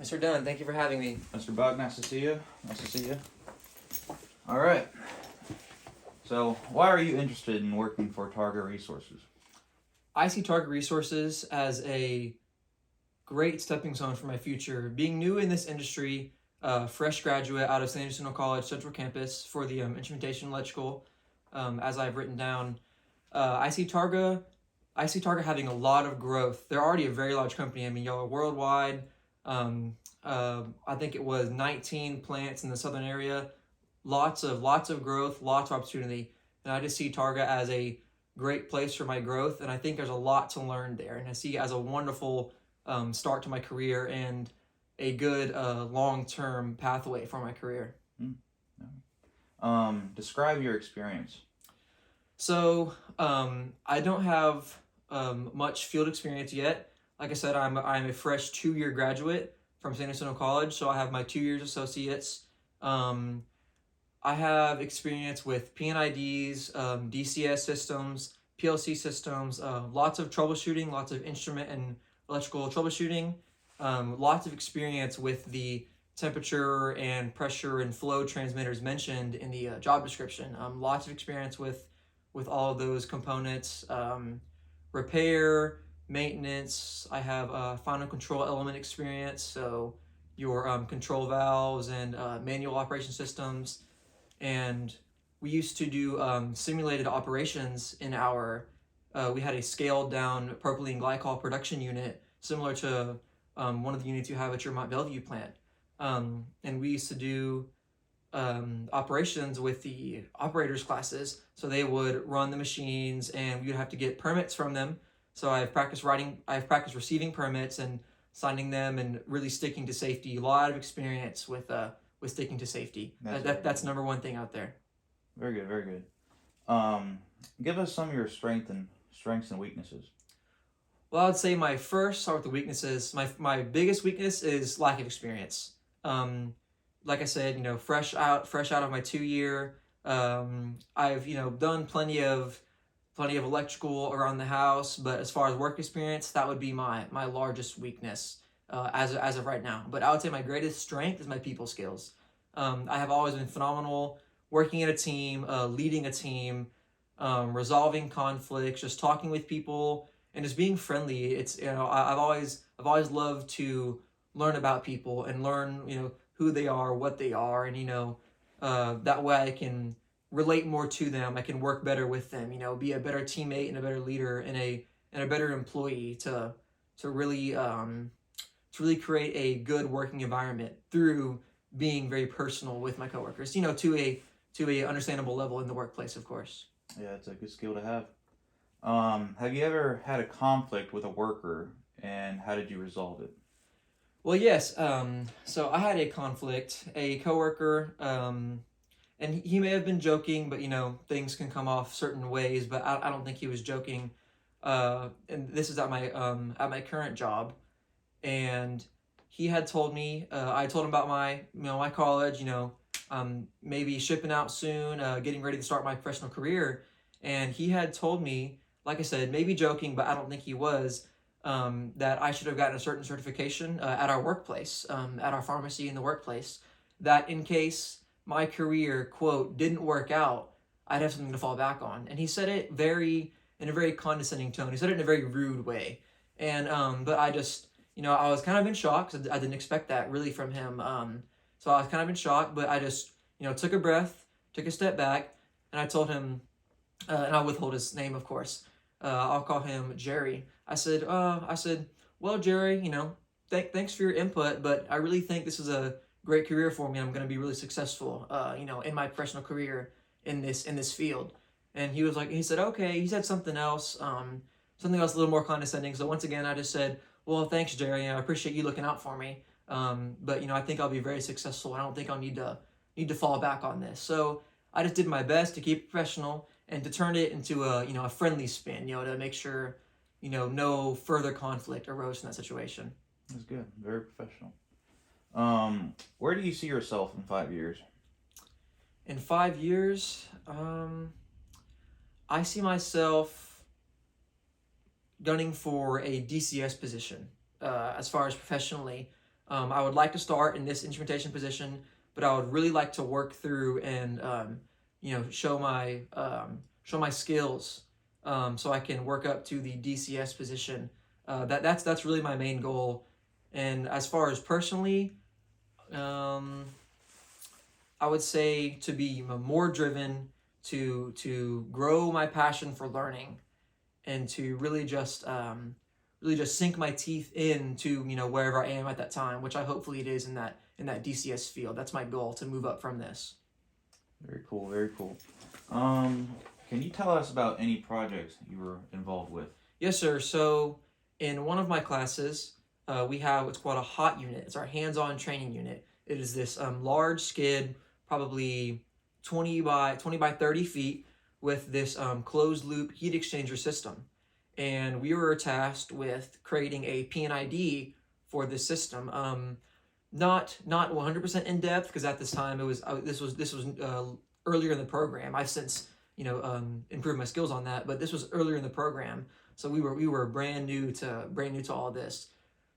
Mr. Dunn, thank you for having me. Mr. Bug, nice to see you. All right. So, why are you interested in working for Target Resources? I see Target Resources as a great stepping stone for my future. Being new in this industry, fresh graduate out of San Antonio College Central Campus for the instrumentation electrical, as I've written down, I see Targa. I see Targa having a lot of growth. They're already a very large company. I mean, y'all are worldwide. I think it was 19 plants in the southern area. Lots of growth, lots of opportunity, and I just see Targa as a great place for my growth, and I think there's a lot to learn there, and I see it as a wonderful start to my career and a good long-term pathway for my career. Describe your experience. So I don't have much field experience yet. Like I said, I'm a fresh 2-year graduate from San Antonio College, so I have my 2 years associates. I have experience with PNIDs, DCS systems, PLC systems, lots of troubleshooting, lots of instrument and electrical troubleshooting, lots of experience with the temperature and pressure and flow transmitters mentioned in the job description. Lots of experience with all of those components, repair, maintenance. I have final control element experience, so your control valves and manual operation systems. And we used to do simulated operations in our, we had a scaled down propylene glycol production unit similar to one of the units you have at your Mont Bellevue plant. And we used to do operations with the operators classes, so they would run the machines and we would have to get permits from them. So I've practiced receiving permits and signing them and really sticking to safety. A lot of experience with sticking to safety. That's number one thing out there. Very good, very good. Give us some of your strengths and weaknesses. Well, I'd say start with the weaknesses. My biggest weakness is lack of experience. Like I said, fresh out of my 2-year. I've done plenty of electrical around the house, but as far as work experience, that would be my largest weakness as of right now. But I would say my greatest strength is my people skills. I have always been phenomenal working in a team, leading a team, resolving conflicts, just talking with people, and just being friendly. It's I've always loved to learn about people and learn who they are, what they are, and that way I can relate more to them. I can work better with them. Be a better teammate and a better leader and a better employee to really create a good working environment through being very personal with my coworkers. To a understandable level in the workplace, of course. Yeah, it's a good skill to have. Have you ever had a conflict with a worker, and how did you resolve it? Well, yes. So I had a conflict, a coworker, and he may have been joking, but things can come off certain ways. But I don't think he was joking. And this is at my current job, and he had told me, I told him about my college, maybe shipping out soon, getting ready to start my professional career, and he had told me, like I said, maybe joking, but I don't think he was. That I should have gotten a certain certification at our workplace, at our pharmacy in the workplace, that in case my career, quote, didn't work out, I'd have something to fall back on. And he said it in a very condescending tone. He said it in a very rude way. And, but I just, I was kind of in shock because I didn't expect that really from him. So I was kind of in shock, but I just, took a breath, took a step back, and I told him, and I'll withhold his name, of course. I'll call him Jerry. I said, well, Jerry, thanks for your input, but I really think this is a great career for me. I'm going to be really successful, in my professional career in this field. And he said, okay. He said something else a little more condescending. So once again, I just said, well, thanks, Jerry. I appreciate you looking out for me. But I think I'll be very successful. I don't think I'll need to fall back on this. So I just did my best to keep it professional and to turn it into a friendly spin, to make sure, no further conflict arose in that situation. That's good. Very professional. Where do you see yourself in 5 years? In 5 years, I see myself gunning for a DCS position as far as professionally. I would like to start in this instrumentation position, but I would really like to work through and show my skills, so I can work up to the DCS position. That's really my main goal. And as far as personally, um, I would say to be more driven, to grow my passion for learning, and to really just sink my teeth into wherever I am at that time, which I hopefully it is in that DCS field. That's my goal, to move up from this. Very cool, very cool. Can you tell us about any projects you were involved with? Yes, sir. So in one of my classes, we have what's called a hot unit. It's our hands-on training unit. It is this large skid, probably 20 by 30 feet, with this closed loop heat exchanger system. And we were tasked with creating a PNID for this system. Not 100% in depth, because at this time this was earlier in the program. I've since improved my skills on that, but this was earlier in the program, so we were brand new to all this.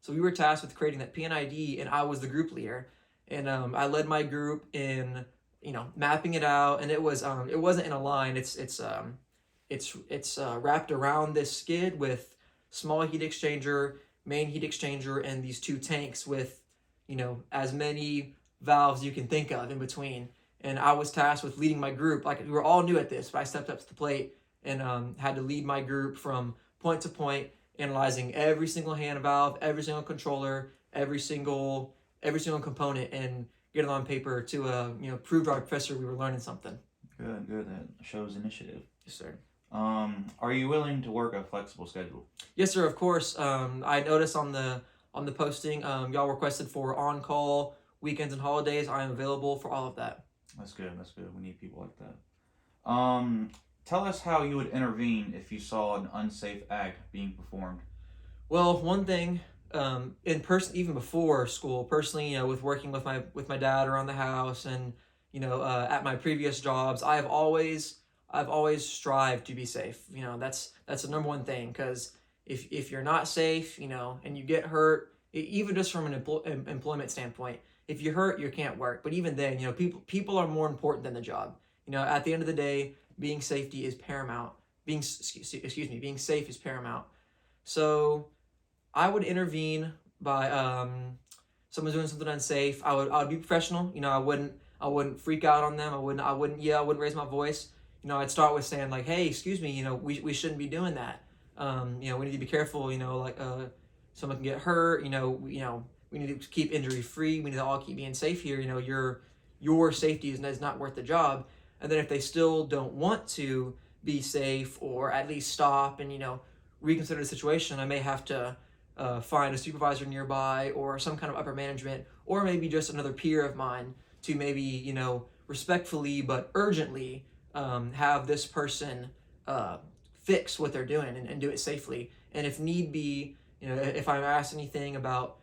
So we were tasked with creating that PNID, and I was the group leader, and I led my group in mapping it out, and it wasn't in a line. It's wrapped around this skid with small heat exchanger, main heat exchanger, and these two tanks with as many valves you can think of in between. And I was tasked with leading my group. Like, we were all new at this, but I stepped up to the plate and had to lead my group from point to point, analyzing every single hand valve, every single controller, every single component, and get it on paper to prove to our professor we were learning something. Good, good. That shows initiative. Yes, sir. Are you willing to work a flexible schedule? Yes, sir. Of course. I noticed on the posting, y'all requested for on-call, weekends, and holidays. I am available for all of that. That's good. That's good. We need people like that. Tell us how you would intervene if you saw an unsafe act being performed. Well, one thing, in person, even before school, personally, with working with my dad around the house, and at my previous jobs, I've always strived to be safe. That's the number one thing, because if you're not safe, and you get hurt, even just from an employment standpoint, if you're hurt, you can't work. But even then, people are more important than the job. At the end of the day, being safe is paramount. Being safe is paramount. So I would intervene by someone's doing something unsafe. I would be professional. I wouldn't freak out on them. I wouldn't yell. I wouldn't raise my voice. I'd start with saying, like, hey, excuse me, we shouldn't be doing that. We need to be careful. Someone can get hurt. We need to keep injury free. We need to all keep being safe here. Your safety is not worth the job. And then if they still don't want to be safe, or at least stop and reconsider the situation, I may have to find a supervisor nearby, or some kind of upper management, or maybe just another peer of mine, to maybe respectfully but urgently have this person fix what they're doing, and do it safely. And if need be, if I'm asked anything about,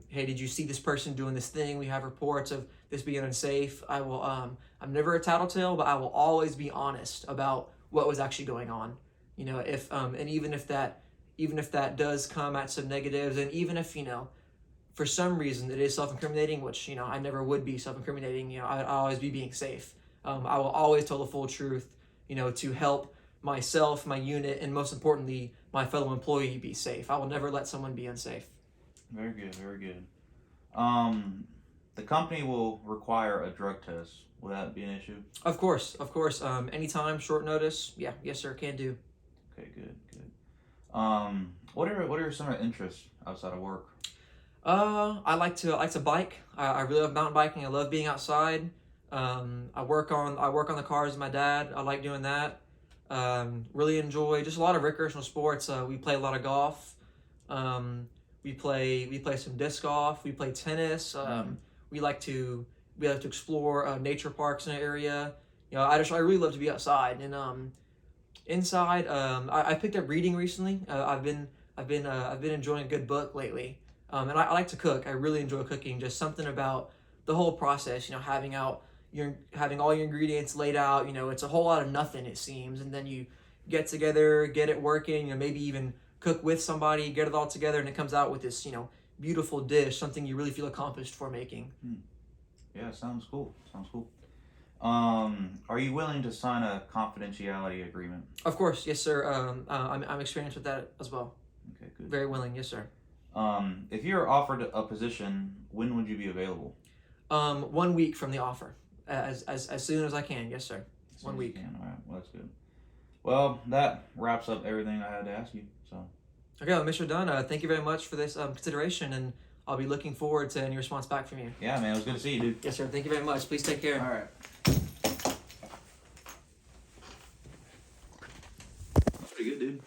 hey, did you see this person doing this thing? We have reports of this being unsafe. I will. I'm never a tattletale, but I will always be honest about what was actually going on. If and even if that does come at some negatives, and even if for some reason it is self-incriminating, which I never would be self-incriminating. I'd always be being safe. I will always tell the full truth. To help myself, my unit, and most importantly, my fellow employee be safe. I will never let someone be unsafe. Very good, very good. The company will require a drug test. Will that be an issue? Of course. Anytime, short notice. Yeah, yes, sir, can do. Okay, good. What are some of your interests outside of work? I like to bike. I really love mountain biking. I love being outside. I work on the cars with my dad. I like doing that. Really enjoy just a lot of recreational sports. We play a lot of golf. We play some disc golf. We play tennis. We like to explore nature parks in the area. I really love to be outside. And inside, I picked up reading recently. I've been enjoying a good book lately. And I like to cook. I really enjoy cooking. Just something about the whole process. Having all your ingredients laid out. It's a whole lot of nothing, it seems, and then you get together, get it working. Maybe even cook with somebody, get it all together, and it comes out with this beautiful dish, something you really feel accomplished for making. Yeah, sounds cool. Sounds cool. Are you willing to sign a confidentiality agreement? Of course, yes, sir. I'm experienced with that as well. Okay, good. Very willing, yes, sir. If you're offered a position, when would you be available? 1 week from the offer, as soon as I can, yes, sir. As soon 1 as you week. can. All right, well, that's good. Well, that wraps up everything I had to ask you. So. Okay, well, Mr. Dunn, thank you very much for this consideration, and I'll be looking forward to any response back from you. Yeah, man, it was good to see you, dude. Yes, sir. Thank you very much. Please take care. All right.